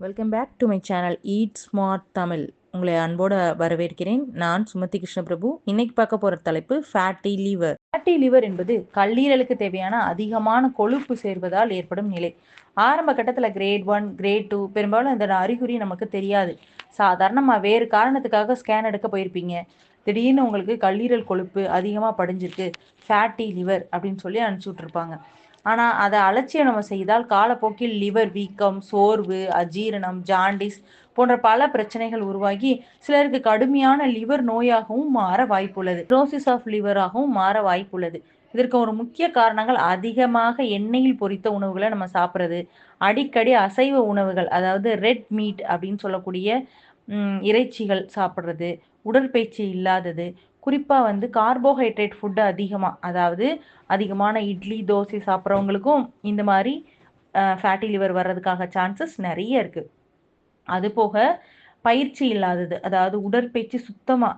Welcome back to my channel Eat Smart Tamil. உங்களை அன்போடு வரவேற்கிறேன். நான் சுமதி கிருஷ்ண பிரபு. இன்னைக்கு பார்க்க போகிற தலைப்பு ஃபேட்டி லிவர். ஃபேட்டி லிவர் என்பது கல்லீரலுக்கு தேவையான அதிகமான கொழுப்பு சேர்வதால் ஏற்படும் நிலை. ஆரம்ப கட்டத்தில் கிரேட் 1 கிரேட் 2 பெரும்பாலும் இந்த அறிகுறி நமக்கு தெரியாது. சாதாரணமாக வேறு காரணத்துக்காக ஸ்கேன் எடுக்க போயிருப்பீங்க. திடீர்னு உங்களுக்கு கல்லீரல் கொழுப்பு அதிகமாக படிஞ்சிருக்கு, ஃபேட்டி லிவர் அப்படின்னு சொல்லி அனுப்பிச்சி விட்ருப்பாங்க. ஆனால் அதை அலட்சியம் நம்ம செய்தால் காலப்போக்கில் லிவர் வீக்கம், சோர்வு, அஜீரணம், ஜாண்டிஸ் போன்ற பல பிரச்சனைகள் உருவாகி சிலருக்கு கடுமையான லிவர் நோயாகவும் மாற வாய்ப்புள்ளது. சிரோசிஸ் ஆஃப் லிவராகவும் மாற வாய்ப்புள்ளது. இதற்கு ஒரு முக்கிய காரணங்கள் அதிகமாக எண்ணெயில் பொரித்த உணவுகளை நம்ம சாப்பிட்றது, அடிக்கடி அசைவ உணவுகள் அதாவது ரெட் மீட் அப்படின்னு சொல்லக்கூடிய இறைச்சிகள் சாப்பிட்றது, உடற்பயிற்சி இல்லாதது, குறிப்பாக கார்போஹைட்ரேட் ஃபுட்டு அதிகமாக, அதாவது அதிகமான இட்லி தோசை சாப்பிட்றவங்களுக்கும் இந்த மாதிரி ஃபேட்டி லிவர் வர்றதுக்காக சான்சஸ் நிறைய இருக்குது. அது போக பயிற்சி இல்லாதது, அதாவது உடற்பயிற்சி சுத்தமாக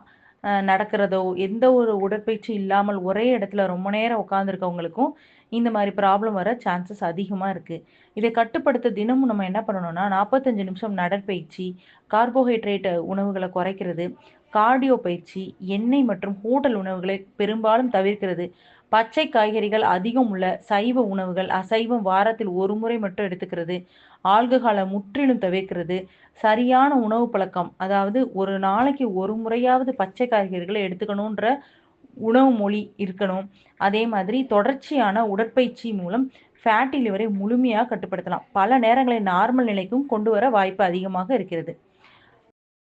நடக்கிறதோ எந்த ஒரு உடற்பயிற்சி இல்லாமல் ஒரே இடத்துல ரொம்ப நேரம் உட்காந்துருக்கவங்களுக்கும் இந்த மாதிரி ப்ராப்ளம் வர சான்சஸ் அதிகமாக இருக்குது. இதை கட்டுப்படுத்த தினமும் நம்ம என்ன பண்ணணும்னா 45 நிமிஷம் நடைப்பயிற்சி, கார்போஹைட்ரேட் உணவுகளை குறைக்கிறது, கார்டியோ பயிற்சி, எண்ணெய் மற்றும் ஹோட்டல் உணவுகளை பெரும்பாலும் தவிர்க்கிறது, பச்சை காய்கறிகள் அதிகம் உள்ள சைவ உணவுகள், அசைவம் வாரத்தில் ஒரு முறை மட்டும் எடுத்துக்கிறது, ஆல்கஹாலை முற்றிலும் தவிர்க்கிறது, சரியான உணவு பழக்கம், அதாவது ஒரு நாளைக்கு ஒரு முறையாவது பச்சை காய்கறிகளை எடுத்துக்கணுன்ற உணவு மொழி இருக்கணும். அதே மாதிரி தொடர்ச்சியான உடற்பயிற்சி மூலம் ஃபேட்டி லிவரை முழுமையாக கட்டுப்படுத்தலாம். பல நேரங்களில் நார்மல் நிலைக்கும் கொண்டு வர வாய்ப்பு அதிகமாக இருக்கிறது.